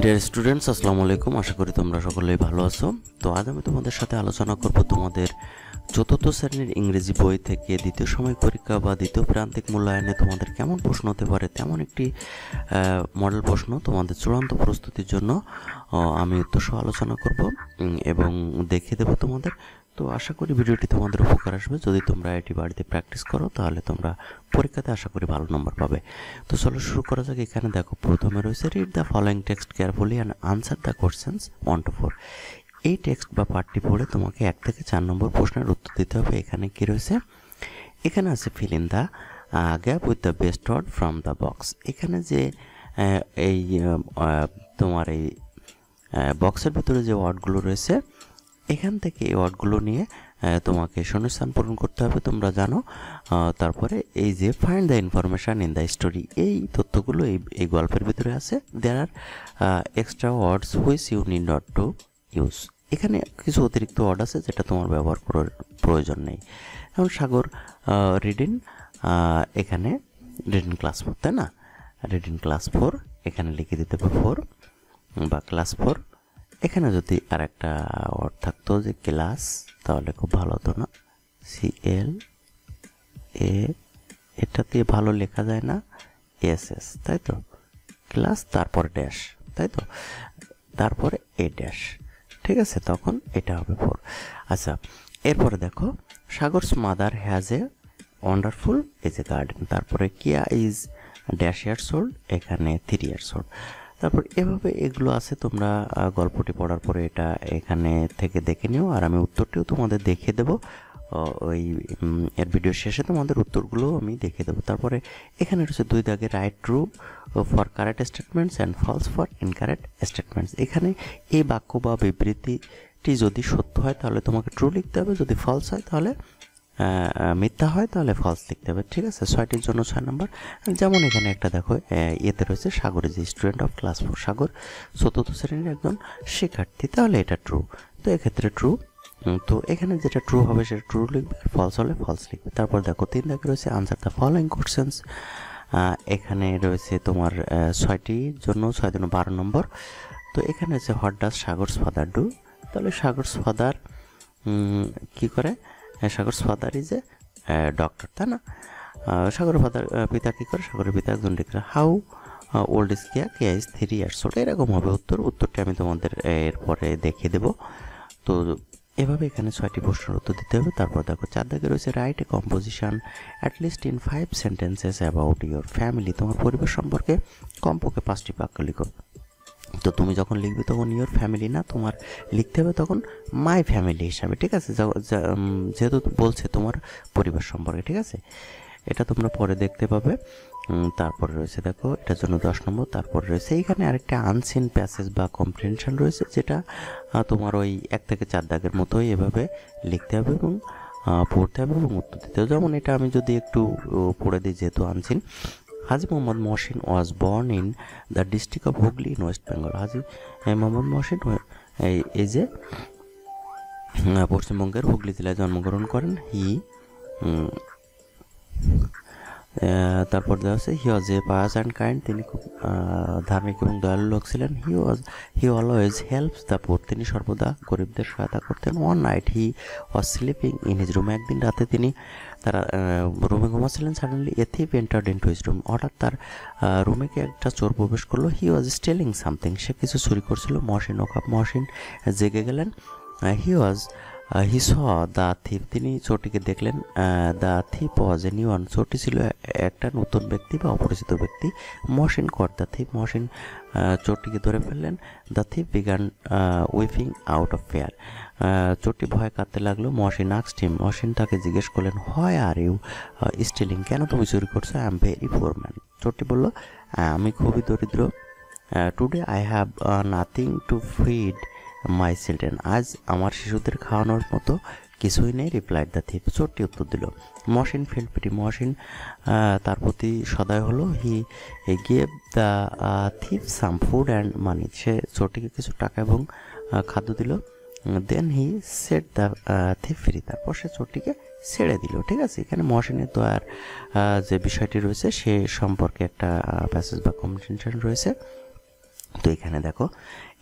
Dear students, আসসালামু আলাইকুম। আশা করি তোমরা সকলেই ভালো আছো। তো আজ আমি তোমাদের সাথে আলোচনা করব তোমাদের চতুর্থ শ্রেণীর ইংরেজি বই থেকে দ্বিতীয় সাময়িক পরীক্ষা বা দ্বিতীয় প্রান্তিক মূল্যায়নে তোমাদের কেমন প্রশ্ন হতে পারে তেমন একটি মডেল প্রশ্ন তোমাদের চূড়ান্ত প্রস্তুতির জন্য আমি উত্তরসহ আলোচনা করব এবং দেখিয়ে দেবো তোমাদের। তো আশা করি ভিডিওটি তোমাদের উপকার আসবে। যদি তোমরা এটি বাড়িতে প্র্যাকটিস করো তাহলে তোমরা পরীক্ষাতে আশা করি ভালো নম্বর পাবে। তো চলো শুরু করা যাক। এখানে দেখো প্রথমে রয়েছে read the following text carefully and answer the questions 1 to 4। এই টেক্সট বা পাঠটি পড়ে তোমাকে 1 থেকে 4 নম্বর প্রশ্নের উত্তর দিতে হবে। এখানে কি রয়েছে? এখানে আছে fill in the gap with the best word from the box. এখানে যে এই তোমার এই বক্সের ভিতরে যে ওয়ার্ডগুলো রয়েছে এখান থেকে এই ওয়ার্ডগুলো নিয়ে তোমাকে শূন্যস্থান পূরণ করতে হবে, তোমরা জানো। তারপরে এই যে find the information in the story, এই তথ্যগুলো এই গল্পের ভিতরে আছে। There are extra words which you need not to use. এখানে কিছু অতিরিক্ত ওয়ার্ড আছে যেটা তোমার ব্যবহার করার প্রয়োজন নেই। যেমন সাগর রিডিং, এখানে রিডিং ক্লাস 4, তাই না? রিডিং ক্লাস 4 এখানে লিখে দিতে হবে 4 বা ক্লাস 4। এখানে যদি আর একটা ওয়ার্ড থাকতো যে ক্লাস, তাহলে খুব ভালো হতো না? CLA, এটা দিয়ে ভালো লেখা যায় না? SS, তাই তো? ক্লাস তারপর ড্যাশ, তাই তো? তারপরে A ড্যাশ, ঠিক আছে? তখন এটা হবে 4। আচ্ছা, এরপরে দেখো Sagar's mother has a wonderful is a garden. তারপরে কিয়া ইজ ড্যাশ ইয়ার্স ওল্ড, এখানে 3 ইয়ার্স ওল্ড। তারপর এভাবে এগুলো আছে, তোমরা গল্পটি পড়ার পরে এটা এখানে থেকে দেখে নিও, আর আমি উত্তরটিও তোমাদের দেখিয়ে দেবো। ওই এর ভিডিও শেষে তোমাদের উত্তরগুলো আমি দেখিয়ে দেবো। তারপরে এখানে রয়েছে 2 দাগে write true for correct statements and false for incorrect statements. এখানে এই বাক্য বা বিবৃতিটি যদি সত্য হয় তাহলে তোমাকে ট্রু লিখতে হবে, যদি ফলস হয় তাহলে মিথ্যা হয় তাহলে ফলস লিখতে হবে, ঠিক আছে? 6টির জন্য 6 নম্বর। যেমন এখানে একটা দেখো, এতে রয়েছে সাগর ইজ স্টুডেন্ট অফ ক্লাস 4। সাগর চতুর্থ শ্রেণীর একজন শিক্ষার্থী, তাহলে এটা ট্রু। তো এক্ষেত্রে ট্রু। তো এখানে যেটা ট্রু হবে সেটা ট্রু লিখবে, আর ফলস হলে ফলস লিখবে। তারপর দেখো 3 দাগে রয়েছে আনসার দ্য ফলোয়িং কোয়েশ্চেন্স। এখানে রয়েছে তোমার 6টির জন্য 6 জন্য 12 নম্বর। তো এখানে হচ্ছে what does Sagar's father do. তাহলে সাগরস ফাদার কি করে? Sagar's father is a doctor, তাই না? সাগরের পিতা কী করে? সাগরের পিতা একজন doctor. How old is Keya? Keya is 3 years old. এরকম হবে উত্তরটি আমি তোমাদের এরপরে দেখিয়ে দেবো। তো এভাবে এখানে 6টি প্রশ্নের উত্তর দিতে হবে। তারপর দেখো 4 দাগে রয়েছে write a composition at least in 5 sentences about your family. তোমার পরিবার সম্পর্কে কমপক্ষে 5টি বাক্য লিখো। তো তুমি যখন লিখবে তখন ইয়োর ফ্যামিলি না, তোমার লিখতে হবে তখন মাই ফ্যামিলি হিসাবে, ঠিক আছে? যেহেতু বলছে তোমার পরিবার সম্পর্কে, ঠিক আছে? এটা তোমরা পরে দেখতে পাবে। তারপরে রয়েছে দেখো এটার জন্য 10 নম্বর। তারপর রয়েছে এইখানে আরেকটা আনসিন প্যাসেজ বা কম্প্রিহেনশন রয়েছে, যেটা তোমার ওই 1 থেকে 4 দাগের মতোই এভাবে লিখতে হবে এবং পড়তে হবে এবং উত্তর দিতে হবে। যেমন এটা আমি যদি একটু পড়ে দিই, যেহেতু unseen. Haji Mohammad Mohsin was born in the district of Hooghly in West Bengal. Haji Mohammad Mohsin এই যে পশ্চিমবঙ্গের হুগলি জেলায় জন্মগ্রহণ করেন। তারপর দেওয়া আছে হি was A pious and kind. তিনি খুব ধার্মিক এবং দয়ালু লোক ছিলেন। He always helps the poor. তিনি সর্বদা গরিবদের সহায়তা করতেন। One night he was sleeping in his room. একদিন রাতে তিনি তারা রুমে ঘুমাচ্ছিলেন। Suddenly a thief entered into his room. হঠাৎ তার রুমে কি একটা চোর প্রবেশ করলো। হি ওয়াজ স্টেলিং সামথিং। সে কিছু চুরি করছিল। মহসিন ওকাপ। মহসিন জেগে গেলেন। He saw the thief. তিনি চোরটিকে দেখলেন। The thief was a new one. চোরটি ছিল একটা নতুন ব্যক্তি বা অপরিচিত ব্যক্তি। Mohsin caught the thief. Mohsin চোরটিকে ধরে ফেললেন। The thief began weeping out of fear. চোরটি ভয় কাঁদতে লাগলো। মহসিন আস্কড হিম। মহসিন তাকে জিজ্ঞেস করলেন হোয়াই আর ইউ স্টিলিং? কেন তুমি চুরি করছো? I am very poor man. চোরটি বলল আমি খুবই দরিদ্র। Today I have nothing to feed my children. আজ আমার শিশুদের খাওয়ানোর মতো কিছুই নেই। Replied the thief. চোরটি উত্তর দিল। Mohsin feel PT. মহসিন তার প্রতি সদয় হলো। He gave the thief some food and money. সে চোরটিকে কিছু টাকা এবং খাদ্য দিল। Then he set the thief free. তারপর সে চোরটিকে ছেড়ে দিল, ঠিক আছে? এখানে মহসিনের দয়ার যে বিষয়টি রয়েছে সে সম্পর্কে একটা প্যাসেজ বা কম্প্রিহেনশন রয়েছে। তো এখানে দেখো,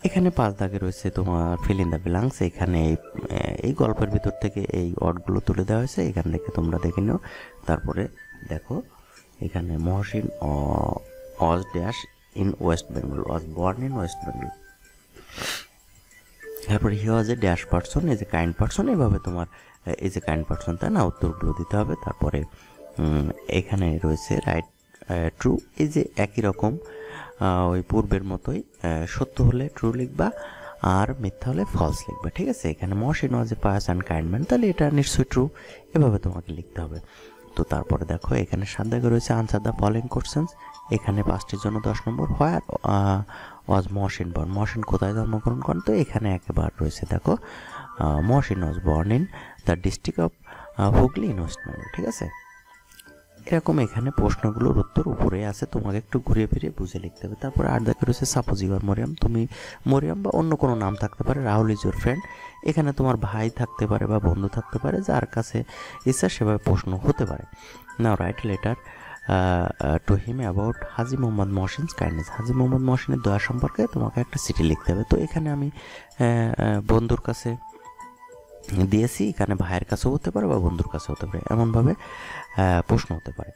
এখানে 5 দাগে রয়েছে তোমার ফিল ইন দ্য ব্ল্যাঙ্কস। এখানে এই গল্পের ভিতর থেকে এই ওয়ার্ডগুলো তুলে দেওয়া হয়েছে, এখান থেকে তোমরা দেখে নিও। তারপরে দেখো এখানে Mohsin was dash in West Bengal, was born in West Bengal. তারপরে he was a dash person, as a kind person. এভাবে তোমার এজ এ কাইন্ড পার্সন, তাই না, উত্তরগুলো দিতে হবে। তারপরে এখানে রয়েছে রাইট ট্রু, এই যে একই রকম ওই পূর্বের মতোই, সত্য হলে ট্রু লিখবা আর মিথ্যা হলে ফলস লিখবা, ঠিক আছে। এখানে মহসিন ওয়াজ এ পায়াস অ্যান্ড কাইন্ড ম্যান, তাহলে এটা নিশ্চয়ই ট্রু, এভাবে তোমাকে লিখতে হবে। তো তারপরে দেখো এখানে 7 দাগে রয়েছে আনসার দ্য ফলোইং কোশ্চেন্স। এখানে 5টির জন্য 10 নম্বর। হোয়ার ওয়াজ মহসিন বর্ন, মহসিন কোথায় জন্মগ্রহণ করেন? তো এখানে একেবারে রয়েছে দেখো Mohsin was born in the district of Hooghly in West Bengal, ঠিক আছে। এরকম এখানে প্রশ্নগুলোর উত্তর উপরে আছে, তোমাকে একটু ঘুরিয়ে ফিরিয়ে বুঝে লিখতে হবে। তারপরে 8 দাগে রয়েছে সাপোজ ইউ আর মরিয়াম, তুমি মরিয়াম বা অন্য কোনো নাম থাকতে পারে। রাহুল ইজ ইউর ফ্রেন্ড, এখানে তোমার ভাই থাকতে পারে বা বন্ধু থাকতে পারে, যার কাছে ইচ্ছা সেভাবে প্রশ্ন হতে পারে। Now write letter to him about Haji Mohammad Mohsin's kindness, Haji Mohammad মহসিনের দয়া সম্পর্কে তোমাকে একটা চিঠি লিখতে হবে। তো এখানে আমি বন্ধুর কাছে দিয়েছি, এখানে ভাইয়ের কাছেও হতে পারে বা বন্ধুর কাছে হতে পারে, এমনভাবে প্রশ্ন হতে পারে।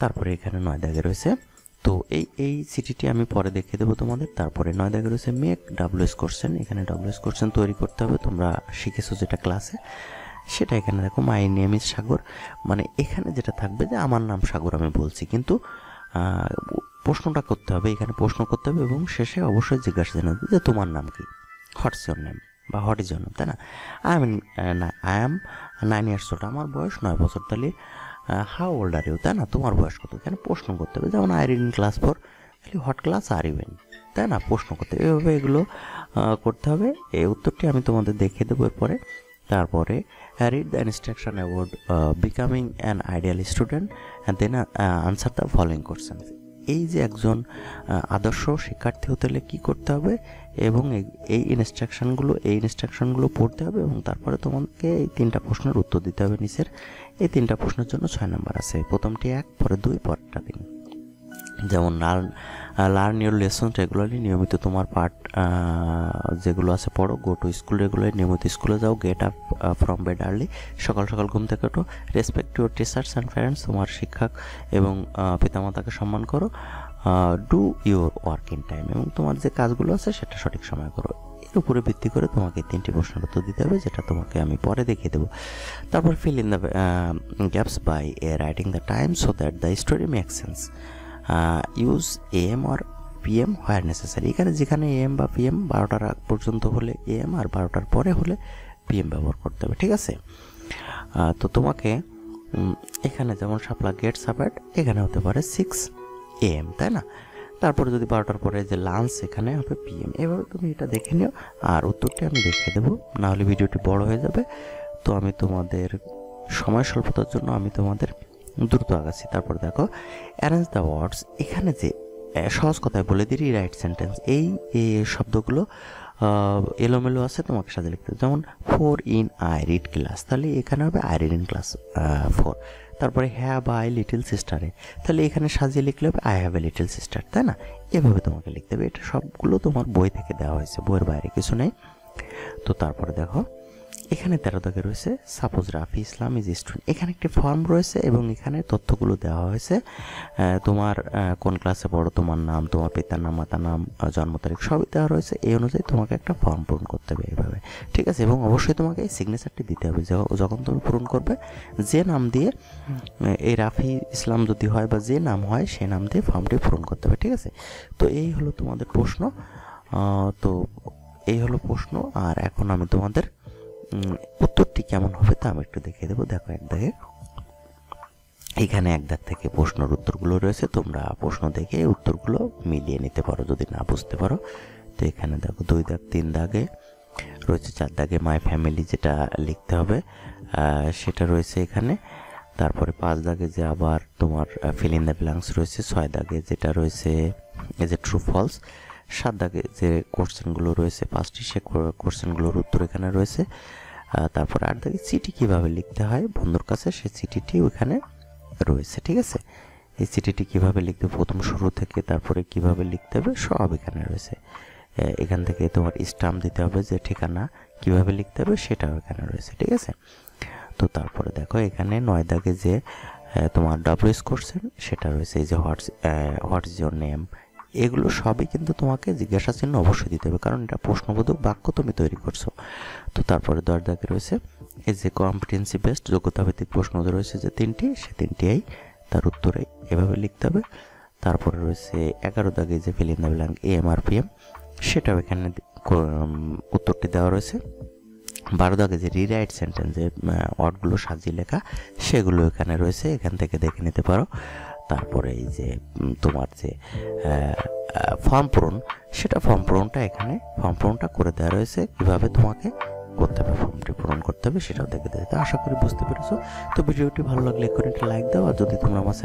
তারপরে এখানে 9 দাগে রয়েছে, তো এই চিঠিটি আমি পরে দেখিয়ে দেবো তোমাদের। তারপরে 9 দাগে রয়েছে মেক ডাব্লিউএস কোশ্চেন, এখানে ডাব্লিউএস কোশ্চেন তৈরি করতে হবে, তোমরা শিখেছো যেটা ক্লাসে সেটা। এখানে দেখো মাই নেম ইজ সাগর, মানে এখানে যেটা থাকবে যে আমার নাম সাগর আমি বলছি, কিন্তু প্রশ্নটা করতে হবে, এখানে প্রশ্ন করতে হবে এবং শেষে অবশ্যই জিজ্ঞাসা জানাবে যে তোমার নাম কি, হোয়াটস ইওর নেম বা হোয়াট ইজ ইওর নেম, তাই না। আই অ্যাম 9 ইয়ার্স ওল্ড, আমার বয়স 9 বছর। তাহলে হাউ ওল্ড আর ইউ, তাই না, তোমার বয়স কত, এখানে প্রশ্ন করতে হবে। যেমন আই রিড ইন ক্লাস 4, তাহলে what class are you in, তাই না, প্রশ্ন করতে হবে। এভাবে এগুলো করতে হবে। এই উত্তরটি আমি তোমাদের দেখিয়ে দেবো এরপরে। তারপরে read the instruction about becoming an ideal student and then answer the following question. এই যে একজন আদর্শ শিক্ষার্থী হতে হলে কী করতে হবে এবং এই ইনস্ট্রাকশনগুলো পড়তে হবে এবং তারপরে তোমাকে এই 3টা প্রশ্নের উত্তর দিতে হবে নিচের। এই 3টা প্রশ্নের জন্য 6 নাম্বার আছে, প্রথমটি 1, পরে 2, পরেরটা 3। যেমন লার্ন ইউর লেসন রেগুলারলি, নিয়মিত তোমার পাঠ যেগুলো আছে পড়ো। গো টু স্কুল রেগুলারলি, নিয়মিত স্কুলে যাও। Get up from bed early, সকাল সকাল ঘুম থেকে ওঠো। Respect your teachers and parents, তোমার শিক্ষক এবং পিতামাতাকে সম্মান করো। Do your work in time, এবং তোমার যে কাজগুলো আছে সেটা সঠিক সময় করো। এর উপরে ভিত্তি করে তোমাকে 3টি প্রশ্নের উত্তর দিতে হবে, যেটা তোমাকে আমি পরে দেখিয়ে দেবো। তারপর fill in the gaps by writing the time so that the story make sense. Use AM or PM where necessary, এখানে যেখানে AM বা PM 12টার আগ পর্যন্ত হলে AM আর 12টার পরে হলে PM ব্যবহার করতে হবে, ঠিক আছে। তো তোমাকে এখানে যেমন শাপলা গেটস আপ অ্যাট, এখানে হতে পারে 6 AM, তাই না। তারপরে যদি 12টার পরে যে লাঞ্চ, এখানে হবে PM। এভাবে তুমি এটা দেখে নিও, আর উত্তরটি আমি দেখিয়ে দেবো, নাহলে ভিডিওটি বড় হয়ে যাবে। তো আমি তোমাদের সময় স্বল্পতার জন্য আমি তোমাদের দ্রুত আগাচ্ছি। তারপর দেখো অ্যারেঞ্জ দ্য ওয়ার্ডস, এখানে যে সহজ কথায় বলে দিই রাইট সেন্টেন্স, এই শব্দগুলো এলোমেলো আছে, তোমাকে সাজিয়ে লিখতে হবে। যেমন 4 ইন আই রিড ক্লাস, তাহলে এখানে হবে আই রিড ইন ক্লাস 4। তারপরে হ্যাভ আই লিটল সিস্টারে, তাহলে এখানে সাজিয়ে লিখলে হবে I have a little sister, তাই না। এভাবে তোমাকে লিখতে হবে। এটা সবগুলো তোমার বই থেকে দেওয়া হয়েছে, বইয়ের বাইরে কিছু নেই। তো তারপরে দেখো এখানে 13 দাগে রয়েছে suppose Rafi Islam is student, এখানে একটি ফর্ম রয়েছে এবং এখানে তথ্যগুলো দেওয়া হয়েছে। তোমার কোন ক্লাসে পড়ো, তোমার নাম, তোমার পিতার নাম, মাতার নাম, জন্ম তারিখ সবই দেওয়া রয়েছে। এই অনুযায়ী তোমাকে একটা ফর্ম পূরণ করতে হবে এইভাবে, ঠিক আছে। এবং অবশ্যই তোমাকে এই সিগনেচারটি দিতে হবে যখন তুমি পূরণ করবে। যে নাম দিয়ে, এই রাফি ইসলাম যদি হয় বা যে নাম হয় সেই নাম দিয়ে ফর্মটি পূরণ করতে হবে, ঠিক আছে। তো এই হলো তোমাদের প্রশ্ন। তো এই হলো প্রশ্ন, আর এখন আমি তোমাদের উত্তরটি কেমন হবে তা আমি একটু দেখিয়ে দেবো। দেখো 1 দাগে, এখানে 1 দাগ থেকে প্রশ্নের উত্তরগুলো রয়েছে, তোমরা প্রশ্ন দেখে উত্তরগুলো মিলিয়ে নিতে পারো যদি না বুঝতে পারো। তো এখানে দেখো 2 দাগ, 3 দাগে রয়েছে, 4 দাগে মাই ফ্যামিলি যেটা লিখতে হবে সেটা রয়েছে এখানে। তারপরে 5 দাগে যে আবার তোমার ফিল ইন দ্য ব্ল্যাঙ্কস রয়েছে, 6 দাগে যেটা রয়েছে এই যে ট্রু ফলস, 7 দাগে যে কোশ্চেনগুলো রয়েছে 5টি, সে কোশ্চেনগুলোর উত্তর এখানে রয়েছে। তারপর 8 দাগে চিঠি কীভাবে লিখতে হয় বন্ধুর কাছে, সে চিঠিটি ওইখানে রয়েছে, ঠিক আছে। এই চিঠিটি কিভাবে লিখতে হবে প্রথম শুরু থেকে তারপরে কিভাবে লিখতে হবে সব এখানে রয়েছে। এখান থেকে তোমার স্টাম্প দিতে হবে, যে ঠিকানা কিভাবে লিখতে হবে সেটাও এখানে রয়েছে, ঠিক আছে। তো তারপরে দেখো এখানে 9 দাগে যে তোমার WS কোশ্চেন সেটা রয়েছে, এই যে হোয়াটস ইওর নেম, এগুলো সবই কিন্তু তোমাকে জিজ্ঞাসা চিহ্ন অবশ্যই দিতে হবে, কারণ এটা প্রশ্নবোধক বাক্য তুমি তৈরি করছো। তো তারপরে 10 দাগে রয়েছে এই যে কম্পিটেন্সি বেসড যোগ্যতা ভিত্তিক প্রশ্ন রয়েছে যে 3টি, সে 3টিই তার উত্তরে এভাবে লিখতে হবে। তারপরে রয়েছে 11 দাগে যে fill in the blank AM আর PM, সেটাও এখানে উত্তরটি দেওয়া রয়েছে। 12 দাগে যে রিরাইট সেন্টেন্স, যে ওয়ার্ডগুলো সাজিয়ে লেখা, সেগুলো এখানে রয়েছে, এখান থেকে দেখে নিতে পারো। তারপরে এই যে তোমার যে ফর্ম পূরণ, সেটা ফর্ম পূরণটা করে দেওয়া রয়েছে, কীভাবে তোমাকে করতে হবে, ফর্মটি পূরণ করতে হবে সেটাও দেখে দিতে। আশা করি বুঝতে পেরেছো। তো ভিডিওটি ভালো লাগলে এক্ষুনি একটা লাইক দাও, আর যদি তোমরা আমার